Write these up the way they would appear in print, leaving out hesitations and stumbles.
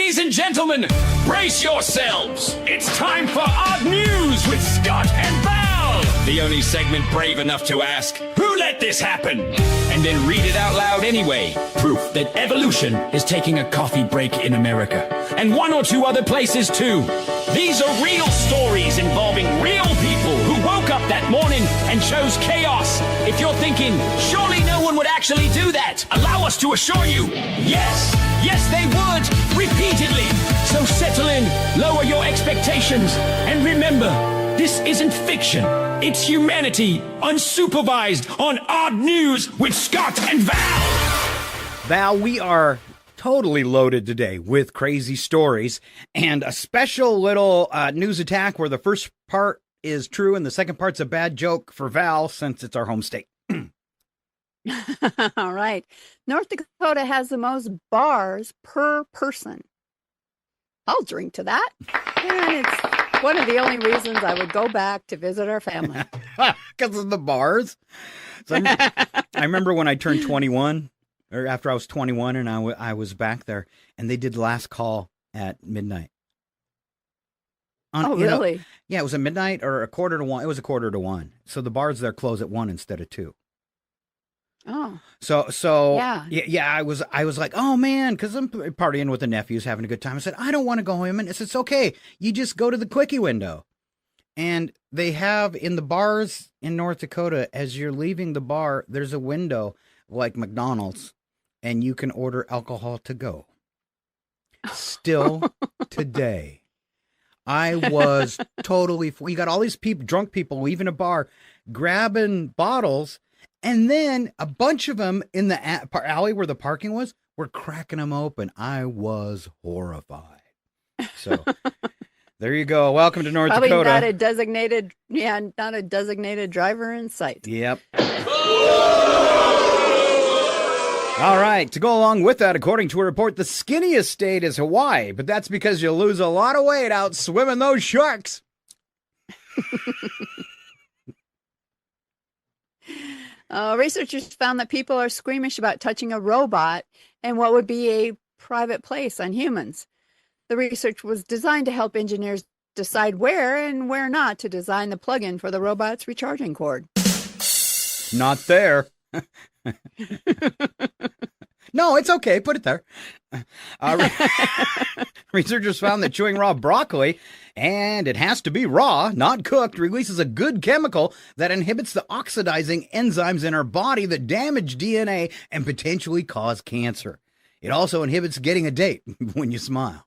Ladies and gentlemen, brace yourselves. It's time for Odd News with Scott and Val. The only segment brave enough to ask, who let this happen? And then read it out loud anyway. Proof that evolution is taking a coffee break in America. And one or two other places too. These are real stories involving real people who woke up that morning and chose chaos. If you're thinking, surely no one would actually do that, allow us to assure you, yes. Yes, they would, repeatedly. So settle in, lower your expectations, and remember, this isn't fiction. It's humanity, unsupervised, on Odd News with Scott and Val. Val, we are totally loaded today with crazy stories and a special little news attack where the first part is true and the second part's a bad joke for Val since it's our home state. All right. North Dakota has the most bars per person. I'll drink to that. And it's one of the only reasons I would go back to visit our family. Because of the bars? So I remember when I turned 21, or after I was 21 and I was back there, and they did last call at midnight. Oh, really? Yeah, it was at midnight or a quarter to one. It was a quarter to one. So the bars there close at 1 instead of 2. Oh. So yeah. I was like, oh man, because I'm partying with the nephews, having a good time. I said, I don't want to go home. And it's okay. You just go to the quickie window. And they have in the bars in North Dakota, as you're leaving the bar, there's a window like McDonald's, and you can order alcohol to go. Still today. I was totally, you got all these people, drunk people leaving a bar, grabbing bottles. And then a bunch of them in the alley where the parking was were cracking them open. I was horrified. So there you go. Welcome to North Dakota. Probably not a designated driver in sight. Yep. All right. To go along with that, according to a report, the skinniest state is Hawaii, but that's because you lose a lot of weight out swimming those sharks. Researchers found that people are squeamish about touching a robot in what would be a private place on humans. The research was designed to help engineers decide where and where not to design the plug-in for the robot's recharging cord. Not there. No, it's okay. Put it there. Researchers found that chewing raw broccoli, and it has to be raw, not cooked, releases a good chemical that inhibits the oxidizing enzymes in our body that damage DNA and potentially cause cancer. It also inhibits getting a date when you smile.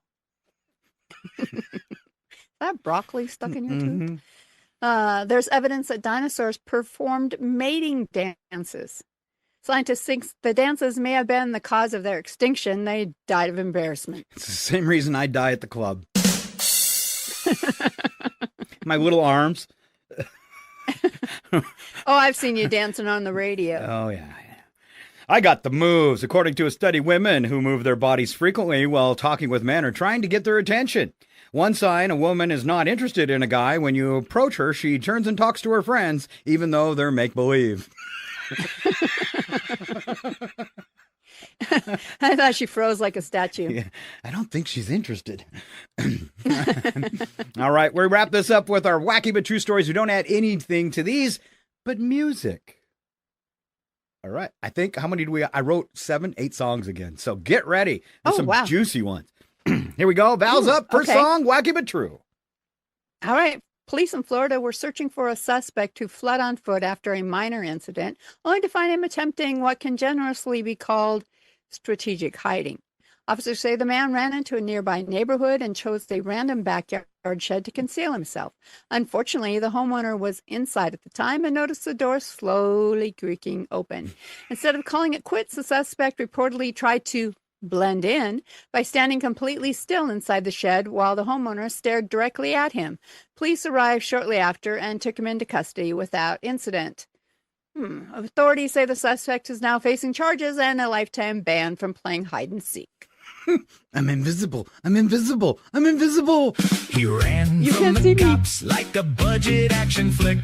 That broccoli stuck in your tooth? There's evidence that dinosaurs performed mating dances. Scientists think the dances may have been the cause of their extinction. They died of embarrassment. It's the same reason I die at the club. My little arms. Oh, I've seen you dancing on the radio. Oh, yeah. I got the moves. According to a study, women who move their bodies frequently while talking with men are trying to get their attention. One sign a woman is not interested in a guy: when you approach her, she turns and talks to her friends, even though they're make-believe. I thought she froze like a statue. Yeah, I don't think she's interested. All right, we wrap this up with our wacky but true stories. We don't add anything to these but music. All right, I think, how many do we, I wrote 8 songs again. So get ready. There's some juicy ones. Here we go. Val's up. First song, wacky but true. All right. Police in Florida were searching for a suspect who fled on foot after a minor incident, only to find him attempting what can generously be called strategic hiding. Officers say the man ran into a nearby neighborhood and chose a random backyard shed to conceal himself. Unfortunately, the homeowner was inside at the time and noticed the door slowly creaking open. Instead of calling it quits, the suspect reportedly tried to blend in by standing completely still inside the shed while the homeowner stared directly at him. Police arrived shortly after and took him into custody without incident. Authorities say the suspect is now facing charges and a lifetime ban from playing hide and seek. I'm invisible. I'm invisible. I'm invisible. He ran from the cops like a budget action flick.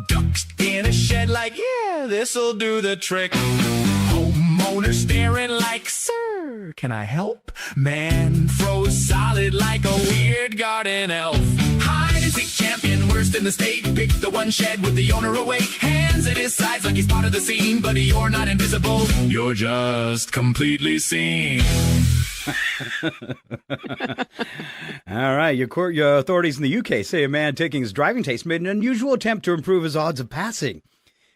Ducks in a shed like, yeah, this'll do the trick. Homeowner staring like, sir, here. Can I help? Man froze solid like a weird garden elf. Hide and seek champion, worst in the state. Pick the one shed with the owner awake. Hands at his sides like he's part of the scene. But you're not invisible. You're just completely seen. All right, your authorities in the UK say a man taking his driving test made an unusual attempt to improve his odds of passing.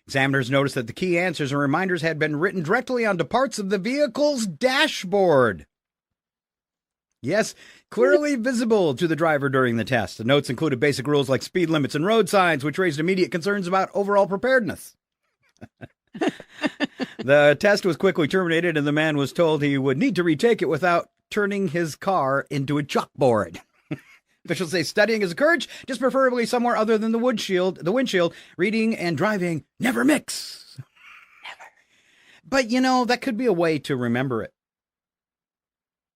Examiners noticed that the key answers and reminders had been written directly onto parts of the vehicle's dashboard. Yes, clearly visible to the driver during the test. The notes included basic rules like speed limits and road signs, which raised immediate concerns about overall preparedness. The test was quickly terminated, and the man was told he would need to retake it without turning his car into a chalkboard. Officials say studying is a courage, just preferably somewhere other than the windshield. Reading and driving never mix. Never. But, that could be a way to remember it.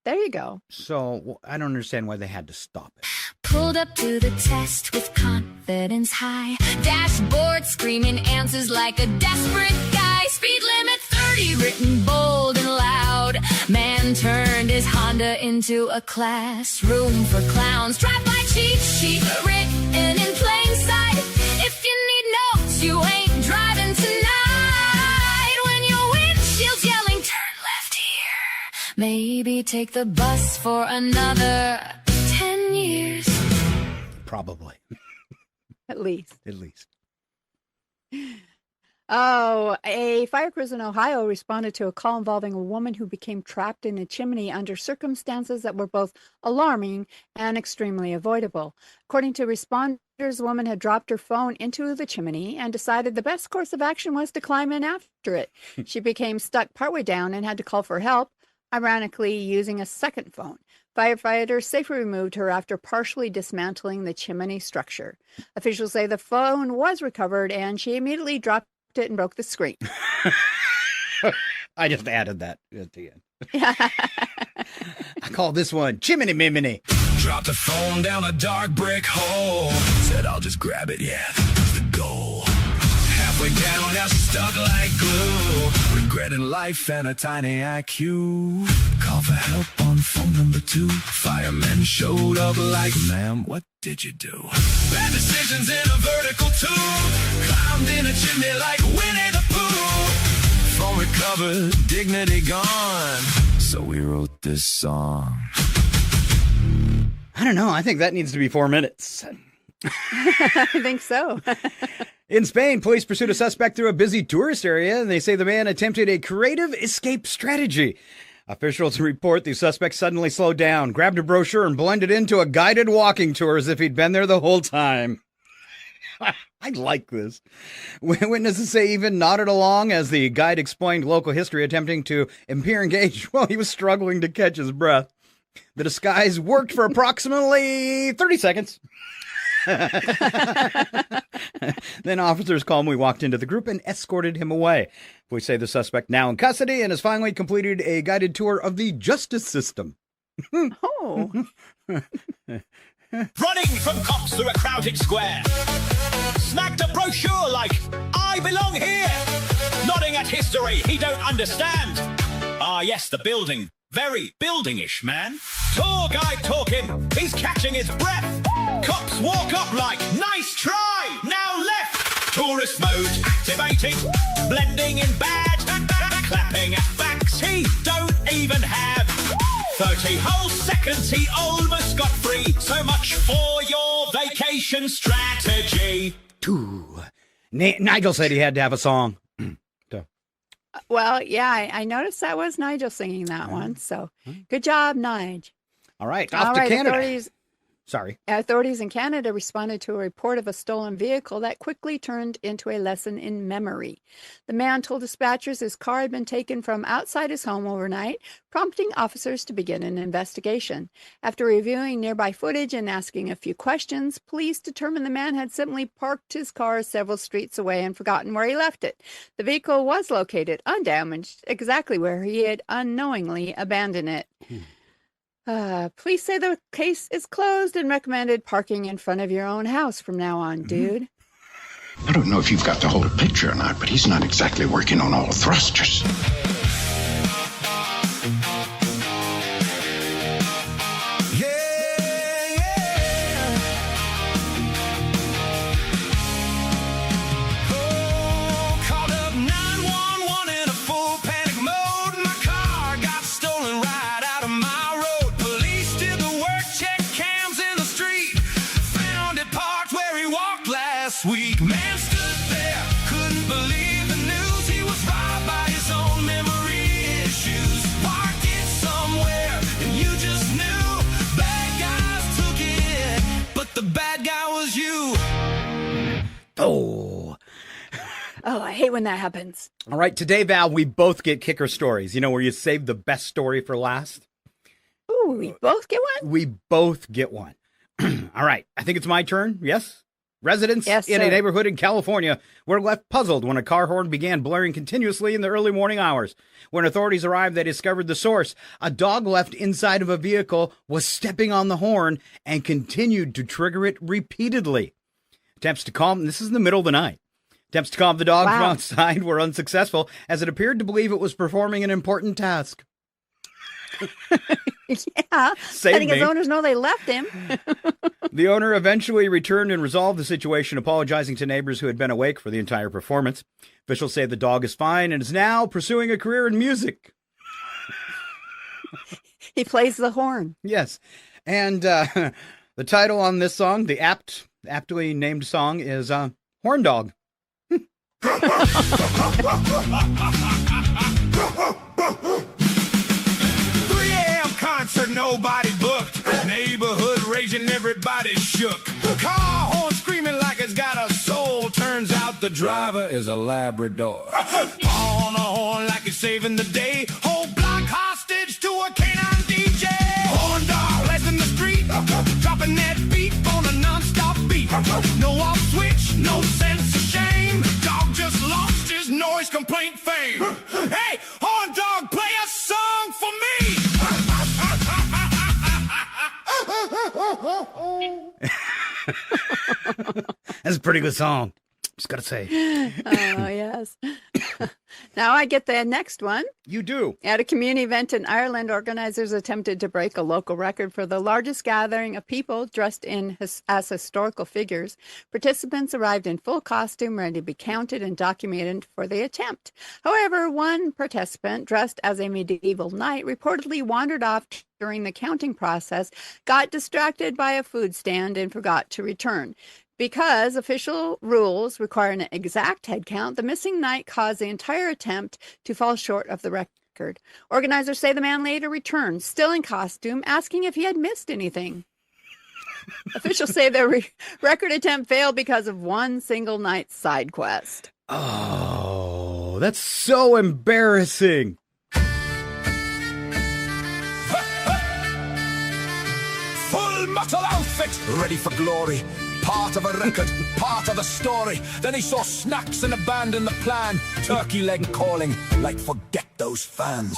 There you go. So I don't understand why they had to stop it. Pulled up to the test with confidence high. Dashboard screaming answers like a desperate guy. Speed limit 30 written bold and loud. Man turned his Honda into a classroom for clowns. Drive-by cheat sheet written in plain sight. If you need notes, you ain't driving tonight. When your windshield's yelling, turn left here. Maybe take the bus for another 10 years. Probably. At least. At least. Oh, a fire crew in Ohio responded to a call involving a woman who became trapped in a chimney under circumstances that were both alarming and extremely avoidable. According to responders, the woman had dropped her phone into the chimney and decided the best course of action was to climb in after it. She became stuck partway down and had to call for help, ironically using a second phone. Firefighters safely removed her after partially dismantling the chimney structure. Officials say the phone was recovered and she immediately dropped it and broke the screen. I just added that at the end. I call this one Chimney Miminy. Dropped the phone down a dark brick hole. Said I'll just grab it, yeah, that's the goal. Halfway down, now she's stuck like glue. Regretting life and a tiny IQ. Call for help on phone number 2. Firemen showed up like, ma'am, what did you do? Bad decisions in a vertical tube. Climbed in a chimney like Winnie the Pooh. Phone recovered, dignity gone. So we wrote this song. I don't know. I think that needs to be 4 minutes. I think so. In Spain, police pursued a suspect through a busy tourist area, and they say the man attempted a creative escape strategy. Officials report the suspect suddenly slowed down, grabbed a brochure, and blended into a guided walking tour as if he'd been there the whole time. I like this. Witnesses say even nodded along as the guide explained local history, attempting to appear engaged while he was struggling to catch his breath. The disguise worked for approximately 30 seconds. Then officers calmly walked into the group and escorted him away. We say the suspect now in custody and has finally completed a guided tour of the justice system. Oh. Running from cops through a crowded square. Snagged a brochure like, I belong here. Nodding at history he don't understand. Ah, yes, the building. Very building-ish, man. Tour guide talking. He's catching his breath. Cops walk up like, nice try. Now left. Tourist mode activated. Blending in bad. Clapping at facts he don't even have. 30 whole seconds he almost got free. So much for your vacation strategy. Nigel said he had to have a song. Well, yeah, I noticed that was Nigel singing that one. So good job, Nige. All right, off to Canada. Authorities in Canada responded to a report of a stolen vehicle that quickly turned into a lesson in memory. The man told dispatchers his car had been taken from outside his home overnight, prompting officers to begin an investigation. After reviewing nearby footage and asking a few questions, police determined the man had simply parked his car several streets away and forgotten where he left it. The vehicle was located undamaged, exactly where he had unknowingly abandoned it. Police say the case is closed and recommended parking in front of your own house from now on, dude. I don't know if you've got the whole picture or not, but he's not exactly working on all thrusters. Oh, I hate when that happens. All right, today, Val, we both get kicker stories. You know, where you save the best story for last? Ooh, we both get one? We both get one. All right, I think it's my turn. Yes? Residents Yes, in a sir. neighborhood in California were left puzzled when a car horn began blaring continuously in the early morning hours. When authorities arrived, they discovered the source. A dog left inside of a vehicle was stepping on the horn and continued to trigger it repeatedly. Attempts to calm, this is in the middle of the night. Attempts to calm the dog from Wow. outside were unsuccessful, as it appeared to believe it was performing an important task. Yeah. Save Letting his me. owners know they left him. The owner eventually returned and resolved the situation, apologizing to neighbors who had been awake for the entire performance. Officials say the dog is fine and is now pursuing a career in music. He plays the horn. Yes. And the title on this song, the aptly named song, is Horn Dog. 3 a.m. concert, nobody booked. Neighborhood raging, everybody shook. Car horn screaming like it's got a soul. Turns out the driver is a Labrador. On a horn like it's saving the day. Whole block hostage to a canine DJ. Horn dog, blessing the street. Dropping that beat on a non-stop beat. No off switch, no sense of shame. Dog just lost his noise complaint fame. Hey, horn dog, play a song for me. That's a pretty good song. Just gotta say. Oh, yes. Now I get the next one. You do. At a community event in Ireland, organizers attempted to break a local record for the largest gathering of people dressed as historical figures. Participants arrived in full costume, ready to be counted and documented for the attempt. However, one participant, dressed as a medieval knight, reportedly wandered off during the counting process, got distracted by a food stand, and forgot to return. Because official rules require an exact head count, the missing knight caused the entire attempt to fall short of the record. Organizers say the man later returned, still in costume, asking if he had missed anything. Officials say the record attempt failed because of one single night's side quest. Oh, that's so embarrassing. Full metal outfit, ready for glory. Part of a record, part of the story. Then he saw snacks and abandoned the plan. Turkey leg calling, like forget those fans.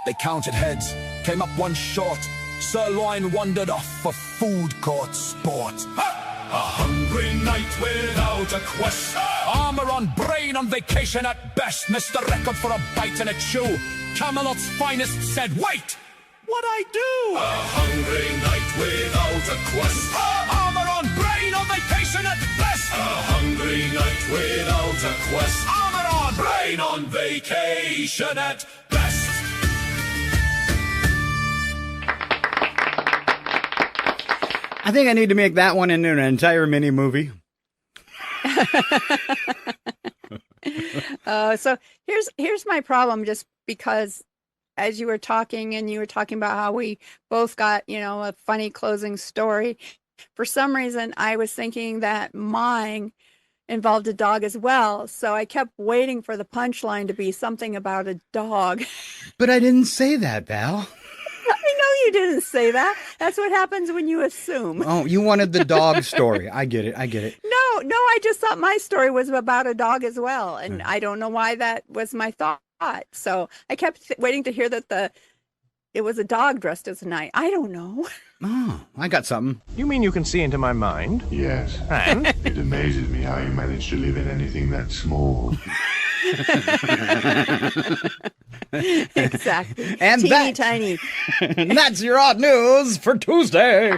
They counted heads, came up one short. Sirloin wandered off for food court sport. A hungry night without a quest. Armor on, brain on vacation at best. Missed the record for a bite and a chew. Camelot's finest said, wait! What I do? A hungry night without a quest. Armor on, brain on vacation at best. A hungry night without a quest. Armor on, brain on vacation at best. I think I need to make that one into an entire mini movie. So here's my problem, just because as you were talking and you were talking about how we both got, a funny closing story, for some reason I was thinking that mine involved a dog as well. So I kept waiting for the punchline to be something about a dog. But I didn't say that, Val. I know you didn't say that. That's what happens when you assume. Oh, you wanted the dog story. I get it. No, I just thought my story was about a dog as well. And I don't know why that was my thought. So I kept waiting to hear that it was a dog dressed as a knight. I don't know. Oh, I got something. You mean you can see into my mind? Yes. And? It amazes me how you manage to live in anything that small. Exactly. And teeny that- tiny. And that's your odd news for Tuesday.